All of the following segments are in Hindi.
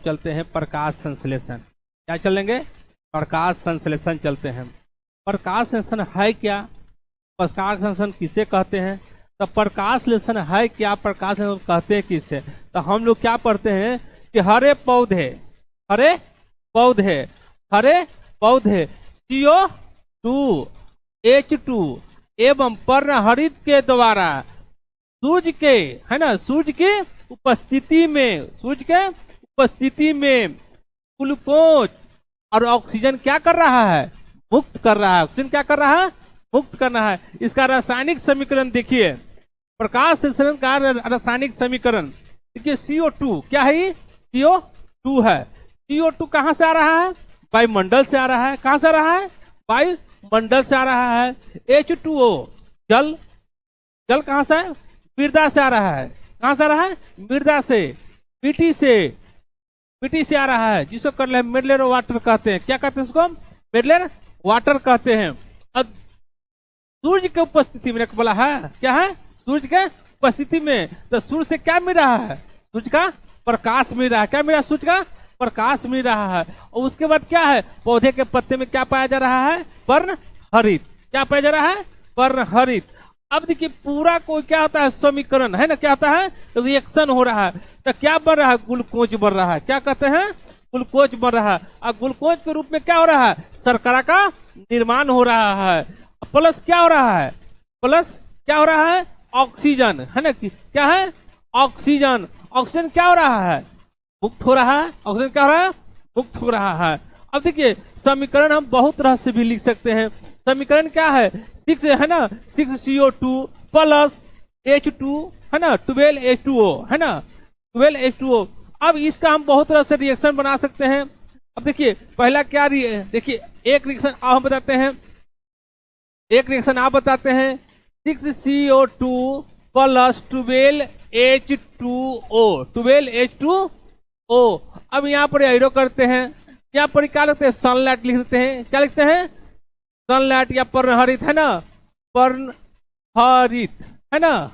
चलते हैं प्रकाश संश्लेषण। क्या चलेंगे? प्रकाश संश्लेषण चलते हैं। प्रकाश संश्लेषण है क्या? प्रकाश संश्लेषण किसे कहते हैं? तो प्रकाश संश्लेषण है क्या, प्रकाश संश्लेषण कहते हैं किसे? तो हम लोग क्या पढ़ते हैं कि हरे पौधे CO2 H2 एवं पर्णहरित के द्वारा सूर्य की उपस्थिति में ग्लूकोज और ऑक्सीजन क्या कर रहा है? मुक्त कर रहा है। ऑक्सीजन क्या कर रहा है? मुक्त करना है। इसका रासायनिक समीकरण देखिए, प्रकाश संश्लेषण का रासायनिक समीकरण देखिए। CO2 क्या है? CO2 है। CO2 कहां से आ रहा है? वायुमंडल से आ रहा है। कहां से आ रहा है? वायुमंडल से आ रहा है। H2O जल कहां से है? मृदा से आ रहा है। कहां से आ रहा है? मृदा से। मिट्टी से आ रहा है, जिसको कर ले मिनरल वाटर कहते हैं। क्या कहते हैं उसको? मिनरल वाटर कहते हैं। अब सूर्य की उपस्थिति में बोला है, क्या है? सूर्य के उपस्थिति में, तो सूर्य से क्या मिल रहा है? सूर्य का प्रकाश मिल रहा है। क्या मिल रहा है? सूर्य का प्रकाश मिल रहा है। और उसके बाद क्या है? पौधे के पत्ते में क्या पाया जा रहा है? पर्णहरित। क्या पाया जा रहा है? पर्णहरित। अब देखिए पूरा कोई क्या होता है? समीकरण है ना, क्या होता है? रिएक्शन हो रहा है। तो क्या बन रहा है? ग्लूकोज बन रहा है। क्या कहते हैं? ग्लूकोज बन रहा है। और ग्लूकोज के रूप में क्या हो रहा है? शर्करा का निर्माण हो रहा है। प्लस क्या हो रहा है? ऑक्सीजन है ना। क्या है? ऑक्सीजन क्या हो रहा है? मुक्त हो रहा है। ऑक्सीजन क्या हो रहा है? मुक्त हो रहा है। अब देखिए समीकरण हम बहुत तरह से भी लिख सकते हैं। समीकरण क्या है? 6 है ना, 6CO2 प्लस H2 है ना, 12H2O है ना, 12H2O। अब इसका हम बहुत तरह से रिएक्शन बना सकते हैं। अब देखिए पहला क्या देखिए एक रिएक्शन आप बताते हैं 6CO2 प्लस 12H2O। अब यहाँ पर एरो करते हैं। यहाँ पर क्या लिखते हैं? सनलाइट लिख देते हैं। क्या लिखते हैं? सनलाइट या पर्णहरित है ना, पर्णहरित है ना,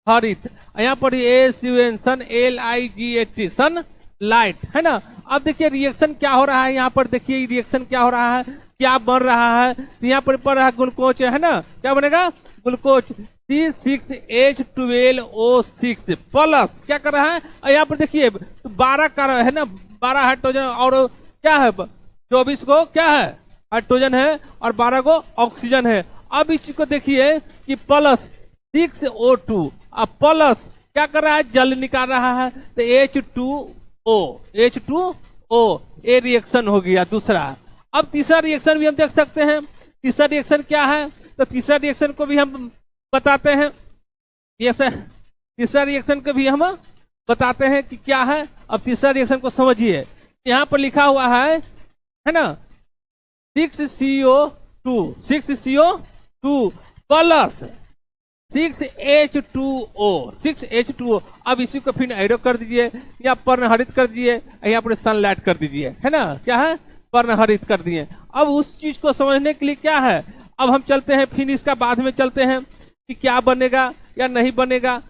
हरित। यहाँ पर SUN सन LIGHT सन लाइट है ना। अब देखिए रिएक्शन क्या हो रहा है? यहाँ पर देखिए रिएक्शन क्या हो रहा है, क्या बन रहा है? तो यहाँ पर पड़ रहा है ग्लूकोज है ना। क्या बनेगा? ग्लूकोज C6H12O6 प्लस क्या कर रहा है? यहाँ पर देखिए 12 का है ना, 12 हाइड्रोजन और क्या है? 24 को क्या है? हाइड्रोजन है और 12 को ऑक्सीजन है। अब इस चीज को देखिए कि प्लस 6O2 अब प्लस क्या कर रहा है? जल निकाल रहा है। तो H2O ये रिएक्शन हो गया दूसरा। अब तीसरा रिएक्शन भी हम देख सकते हैं। तीसरा रिएक्शन क्या है? तो तीसरा रिएक्शन को भी हम बताते हैं। तीसरा रिएक्शन को भी हम बताते हैं कि क्या है। अब तीसरा रिएक्शन को समझिए। यहाँ पर लिखा हुआ है ना 6CO2 प्लस 6H2O। अब इसी को फिर एरो कर दीजिए या पर्णहरित कर दीजिए, यहाँ पर सनलाइट कर दीजिए है ना। क्या है? पर्णहरित कर दिए। अब उस चीज को समझने के लिए क्या है, अब हम चलते हैं फिर इसका बाद में चलते हैं कि क्या बनेगा या नहीं बनेगा।